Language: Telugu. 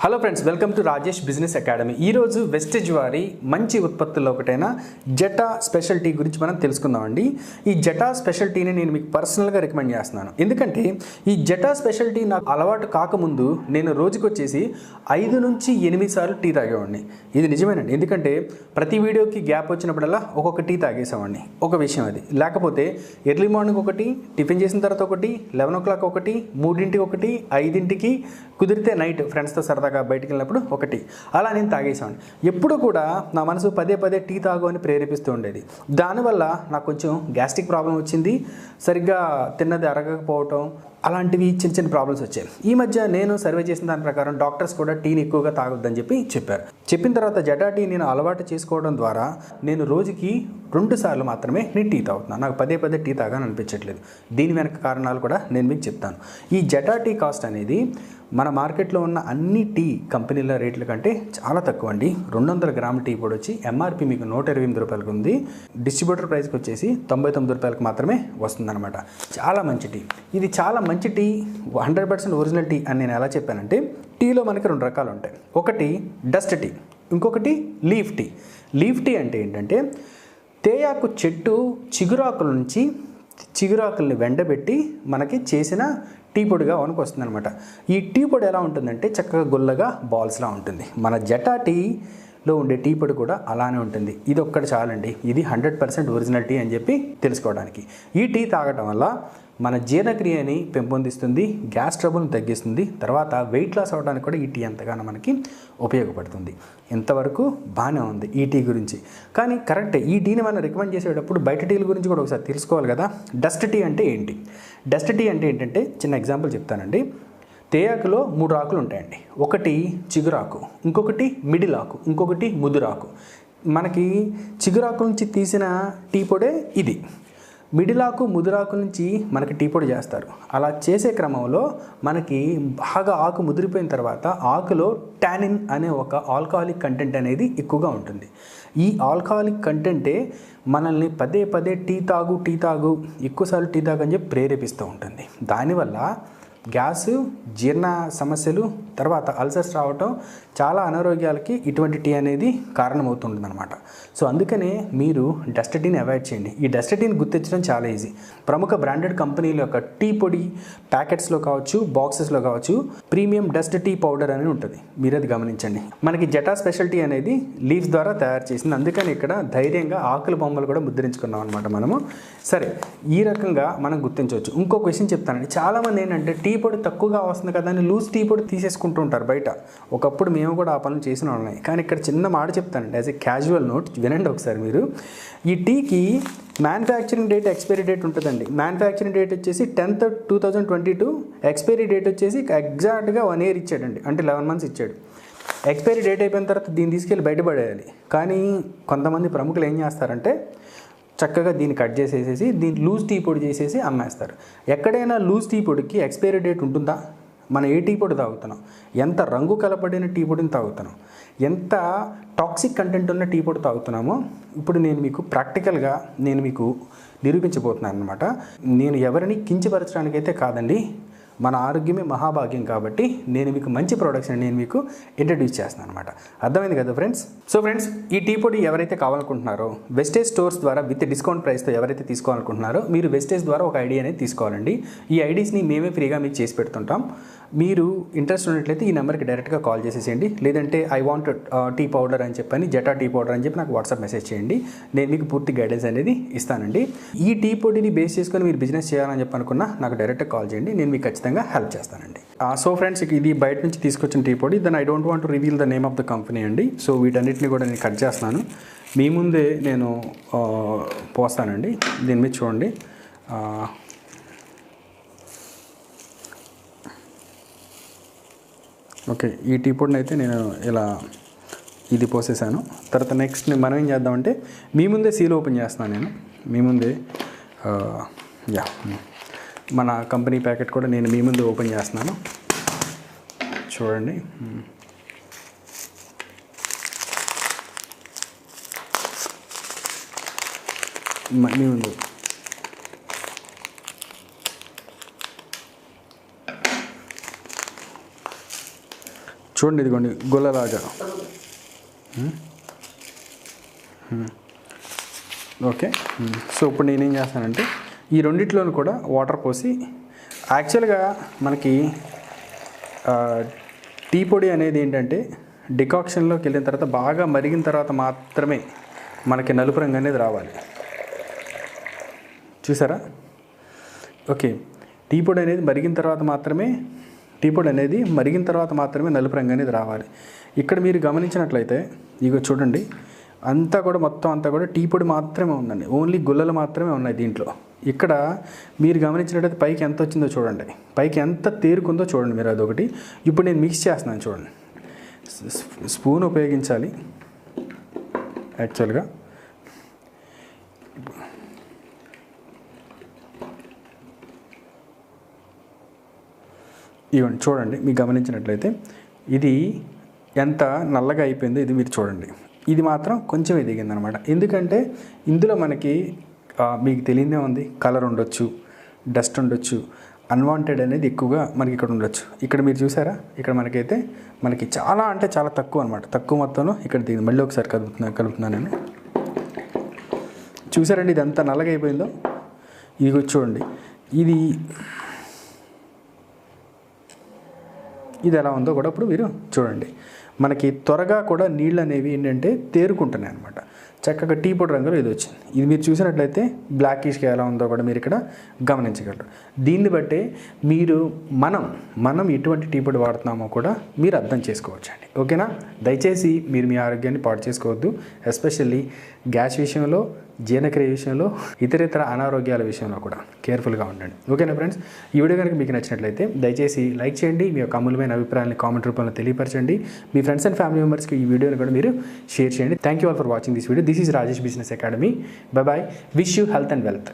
Hello friends, welcome to Rajesh business academy. ఈరోజు వెస్టేజ్ వారి మంచి ఉత్పత్తుల్లో ఒకటైన జటా స్పెషల్ టీ గురించి మనం తెలుసుకుందామండి. ఈ జటా స్పెషల్ టీని నేను మీకు పర్సనల్గా రికమెండ్ చేస్తున్నాను. ఎందుకంటే ఈ జటా స్పెషల్ టీ నాకు అలవాటు కాకముందు నేను రోజుకి వచ్చేసి 5 నుంచి 8 సార్లు టీ తాగేవాడిని. ఇది నిజమేనండి. ఎందుకంటే ప్రతి వీడియోకి గ్యాప్ వచ్చినప్పుడల్లా ఒక్కొక్క టీ తాగేసేవాడిని. ఒక విషయం అది. లేకపోతే ఎర్లీ మార్నింగ్ ఒకటి, టిఫిన్ చేసిన తర్వాత ఒకటి, 11 o'clock ఒకటి, 3ంటికి ఒకటి, 5ంటికి, కుదిరితే నైట్ ఫ్రెండ్స్తో సరదాగా బయటికి వెళ్ళినప్పుడు ఒకటి, అలా నేను తాగేసాను. ఎప్పుడు కూడా నా మనసు పదే పదే టీ తాగు అని ప్రేరేపిస్తూ ఉండేది. దానివల్ల నాకు కొంచెం గ్యాస్ట్రిక్ ప్రాబ్లం వచ్చింది, సరిగ్గా తిన్నది అరగకపోవటం, అలాంటివి చిన్న చిన్న ప్రాబ్లమ్స్ వచ్చాయి. ఈ మధ్య నేను సర్వే చేసిన దాని ప్రకారం డాక్టర్స్ కూడా టీని ఎక్కువగా తాగొద్దని చెప్పారు. చెప్పిన తర్వాత జటా టీ నేను అలవాటు చేసుకోవడం ద్వారా నేను రోజుకి 2 సార్లు మాత్రమే నేను టీ తాగుతున్నాను. నాకు పదే పదే టీ తాగాలని అనిపించట్లేదు. దీని వెనక కారణాలు కూడా నేను మీకు చెప్తాను. ఈ జటా టీ కాస్ట్ అనేది మన మార్కెట్లో ఉన్న అన్ని టీ కంపెనీల రేట్ల కంటే చాలా తక్కువ అండి. 200 గ్రాముల టీ పొడి వచ్చి ఎంఆర్పి మీకు 128 రూపాయలకు ఉంది. డిస్ట్రిబ్యూటర్ ప్రైస్కి వచ్చేసి 99 రూపాయలకు మాత్రమే వస్తుందన్నమాట. చాలా మంచి టీ. ఇది చాలా మంచి టీ, 100% ఒరిజినల్ టీ అని నేను ఎలా చెప్పానంటే, టీలో మనకి 2 రకాలు ఉంటాయి. ఒకటి డస్ట్ టీ, ఇంకొకటి లీఫ్ టీ. లీఫ్ టీ అంటే ఏంటంటే, తేయాకు చెట్టు చిగురాకుల్ని వెండబెట్టి మనకి చేసిన టీ పొడిగా మనకు వస్తుంది అనమాట. ఈ టీ పొడి ఎలా ఉంటుందంటే చక్కగా గుల్లగా బాల్స్లా ఉంటుంది. మన జటా టీలో ఉండే టీ పొడి కూడా అలానే ఉంటుంది. ఇది ఒక్కటి చాలండి. ఇది 100% ఒరిజినల్ టీ అని చెప్పి తెలుసుకోవడానికి. ఈ టీ తాగటం వల్ల మన జీర్ణక్రియని పెంపొందిస్తుంది, గ్యాస్ ట్రబుల్ని తగ్గిస్తుంది, తర్వాత వెయిట్ లాస్ అవ్వడానికి కూడా ఈ టీ ఎంతగానో మనకి ఉపయోగపడుతుంది. ఇంతవరకు బాగానే ఉంది ఈ టీ గురించి. కానీ కరెక్టే, ఈ టీని మనం రికమెండ్ చేసేటప్పుడు బయట టీల గురించి కూడా ఒకసారి తెలుసుకోవాలి కదా. డస్ట్ టీ అంటే ఏంటి? డస్ట్ టీ అంటే ఏంటంటే, చిన్న ఎగ్జాంపుల్ చెప్తానండి. తేయాకులో 3 ఆకులు ఉంటాయండి. ఒకటి చిగురాకు, ఇంకొకటి మిడిల్ ఆకు, ఇంకొకటి ముదురాకు. మనకి చిగురాకు నుంచి తీసిన టీ పొడే ఇది. మిడిలాకు, ముదురాకు నుంచి మనకి టీ పొడి చేస్తారు. అలా చేసే క్రమంలో మనకి బాగా ఆకు ముదిరిపోయిన తర్వాత ఆకులో టానిన్ అనే ఒక ఆల్కహాలిక్ కంటెంట్ అనేది ఎక్కువగా ఉంటుంది. ఈ ఆల్కహాలిక్ కంటెంటే మనల్ని పదే పదే టీ తాగు ఎక్కువసార్లు టీ తాగు అని చెప్పి ప్రేరేపిస్తూ ఉంటుంది. దానివల్ల గ్యాసు, జీర్ణ సమస్యలు, తర్వాత అల్సర్స్ రావటం, చాలా అనారోగ్యాలకి ఇటువంటి టీ అనేది కారణమవుతుంటుంది అనమాట. సో అందుకనే మీరు డస్ట్ టీని అవాయిడ్ చేయండి. ఈ డస్ట్ టీని గుర్తించడం చాలా ఈజీ. ప్రముఖ బ్రాండెడ్ కంపెనీల యొక్క టీ పొడి ప్యాకెట్స్లో కావచ్చు, బాక్సెస్లో కావచ్చు, ప్రీమియం డస్ట్ టీ పౌడర్ అనేది ఉంటుంది. మీరు అది గమనించండి. మనకి జటా స్పెషల్ టీ అనేది లీవ్స్ ద్వారా తయారు చేసింది. అందుకని ఇక్కడ ధైర్యంగా ఆకుల బొమ్మలు కూడా ముద్రించుకున్నాం అనమాట మనము. సరే, ఈ రకంగా మనం గుర్తించవచ్చు. ఇంకొక విషయం చెప్తానండి. చాలామంది ఏంటంటే టీ పొడి తక్కువగా వస్తుంది కదా అని లూజ్ టీ పొడి తీసేసుకుంటూ ఉంటారు బయట. ఒకప్పుడు మేము కూడా ఆ పనులు చేసిన ఉన్నాయి. కానీ ఇక్కడ చిన్న మాట చెప్తానండి, యాజ్ ఏ క్యాజువల్ నోట్ వినండి ఒకసారి మీరు. ఈ టీకి మ్యానుఫ్యాక్చరింగ్ డేట్, ఎక్స్పైరీ డేట్ ఉంటుందండి. మ్యానుఫ్యాక్చరింగ్ డేట్ వచ్చేసి 10th 2022, ఎక్స్పైరీ డేట్ వచ్చేసి ఎగ్జాక్ట్గా 1 year ఇచ్చాడండి. అంటే 11 months ఇచ్చాడు. ఎక్స్పైరీ డేట్ అయిపోయిన తర్వాత దీన్ని తీసుకెళ్ళి బయటపడేయాలి. కానీ కొంతమంది ప్రముఖులు ఏం చేస్తారంటే, చక్కగా దీన్ని కట్ చేసేసి దీన్ని లూజ్ టీ పొడి చేసేసి అమ్మేస్తారు. ఎక్కడైనా లూజ్ టీ పొడికి ఎక్స్పైరీ డేట్ ఉంటుందా? మనం ఏ టీ పొడి తాగుతున్నాం, ఎంత రంగు కలపడిన టీ పొడిని తాగుతున్నాం, ఎంత టాక్సిక్ కంటెంట్ ఉన్న టీ పొడి తాగుతున్నామో ఇప్పుడు నేను మీకు ప్రాక్టికల్గా నిరూపించబోతున్నాను అనమాట. నేను ఎవరిని కించపరచడానికైతే కాదండి, మన ఆరోగ్యమే మహాభాగ్యం. కాబట్టి నేను మీకు మంచి ప్రోడక్ట్స్ని నేను మీకు ఇంట్రడ్యూస్ చేస్తాను అనమాట. అర్థమైంది కదా ఫ్రెండ్స్? సో ఫ్రెండ్స్, ఈ టీ పొడి ఎవరైతే కావాలనుకుంటున్నారో, వెస్టేజ్ స్టోర్స్ ద్వారా విత్ డిస్కౌంట్ ప్రైస్తో ఎవరైతే తీసుకోవాలనుకుంటున్నారో, మీరు వెస్టేజ్ ద్వారా ఒక ఐడి అనేది తీసుకోవాలండి. ఈ ఐడీస్ని మేమే ఫ్రీగా మీకు చేసి పెడుతుంటాం. మీరు ఇంట్రెస్ట్ ఉన్నట్లయితే ఈ నెంబర్కి డైరెక్ట్గా కాల్ చేసేసేయండి. లేదంటే ఐ వాంట్ టీ పౌడర్ అని చెప్పని, జటా టీ పౌడర్ అని చెప్పి నాకు వాట్సాప్ మెసేజ్ చేయండి. నేను మీకు పూర్తి గైడెన్స్ అనేది ఇస్తానండి. ఈ టీ పొడిని బేస్ చేసుకొని మీరు బిజినెస్ చేయాలని చెప్పి అనుకున్నా నాకు డైరెక్ట్గా కాల్ చేయండి. నేను మీకు ఖచ్చితంగా హెల్ప్ చేస్తానండి. సో ఫ్రెండ్స్, ఇది బయట నుంచి తీసుకొచ్చిన టీ పొడి. Then I don't want to reveal the name of the company అండి. సో వీటన్నిటిని కూడా నేను కట్ చేస్తున్నాను. మీ ముందే నేను పోస్తానండి. దీని మీద చూడండి. ఓకే, ఈ టీ పొడిని అయితే నేను ఇలా ఇది పోసేసాను. తర్వాత నెక్స్ట్ మనం ఏం చేద్దామంటే, మీ ముందే సీల్ ఓపెన్ చేస్తున్నాను నేను. మీ ముందే మన కంపెనీ ప్యాకెట్ కూడా నేను మీ ముందే ఓపెన్ చేస్తున్నాను. చూడండి. మీ ముందు చూడండి ఇదిగోండి గుల్లలాగా. ఓకే. సో ఇప్పుడు నేనేం చేస్తానంటే ఈ రెండిట్లోనూ కూడా వాటర్ పోసి, యాక్చువల్గా మనకి టీ పొడి అనేది ఏంటంటే డికాక్షన్లోకి వెళ్ళిన తర్వాత బాగా మరిగిన తర్వాత మాత్రమే మనకి నలుపు రంగు అనేది రావాలి. చూసారా? ఓకే. టీ పొడి అనేది మరిగిన తర్వాత మాత్రమే నలుపు రంగు అనేది రావాలి. ఇక్కడ మీరు గమనించినట్లయితే ఇగో చూడండి, మొత్తం అంతా కూడా టీ పొడి మాత్రమే ఉందండి. ఓన్లీ గుల్లలు మాత్రమే ఉన్నాయి దీంట్లో. ఇక్కడ మీరు గమనించినట్లయితే పైకి ఎంత వచ్చిందో చూడండి, పైకి ఎంత తేరుకుందో చూడండి మీరు. అదొకటి. ఇప్పుడు నేను మిక్స్ చేస్తున్నాను చూడండి. స్పూన్ ఉపయోగించాలి యాక్చువల్గా. ఇవ్వండి చూడండి, మీకు గమనించినట్లయితే ఇది ఎంత నల్లగా అయిపోయిందో ఇది మీరు చూడండి. ఇది మాత్రం కొంచెం ఎదిగిందనమాట. ఎందుకంటే ఇందులో మనకి మీకు తెలియదే ఉంది, కలర్ ఉండొచ్చు, డస్ట్ ఉండొచ్చు, అన్వాంటెడ్ అనేది ఎక్కువగా మనకి ఇక్కడ ఉండొచ్చు. ఇక్కడ మీరు చూసారా, ఇక్కడ మనకి చాలా అంటే చాలా తక్కువ అనమాట. తక్కువ మొత్తంలో ఇక్కడ దిగింది. మళ్ళీ ఒకసారి కలుపుతున్నాను నేను. చూసారండి ఇది ఎంత నల్లగా అయిపోయిందో. ఇది చూడండి, ఇది ఎలా ఉందో కూడా ఇప్పుడు మీరు చూడండి. మనకి త్వరగా కూడా నీళ్ళు అనేవి ఏంటంటే తేరుకుంటున్నాయి అనమాట. చక్కగా టీ పొడి రంగులో ఇది వచ్చింది. ఇది మీరు చూసినట్లయితే బ్లాకిష్గా ఎలా ఉందో కూడా మీరు ఇక్కడ గమనించగలరు. దీన్ని బట్టే మనం ఎటువంటి టీ పొడి వాడుతున్నామో కూడా మీరు అర్థం చేసుకోవచ్చు అండి. ఓకేనా? దయచేసి మీరు మీ ఆరోగ్యాన్ని పాడు చేసుకోవద్దు. ఎస్పెషల్లీ గ్యాస్ విషయంలో, జీర్ణక్రియ విషయంలో, ఇతరేతర అనారోగ్యాల విషయంలో కూడా కేర్ఫుల్గా ఉండండి. ఓకేనా ఫ్రెండ్స్? ఈ వీడియో కనుక మీకు నచ్చినట్లయితే దయచేసి లైక్ చేయండి. మీ యొక్క అమూల్యమైన అభిప్రాయాన్ని కామెంట్ రూపంలో తెలియపరచండి. మీ ఫ్రెండ్స్ అండ్ ఫ్యామిలీ మెంబర్స్కి ఈ వీడియోని కూడా మీరు షేర్ చేయండి. Thank you all for watching this video. This is Rajesh business academy. Bye bye. Wish you health and wealth.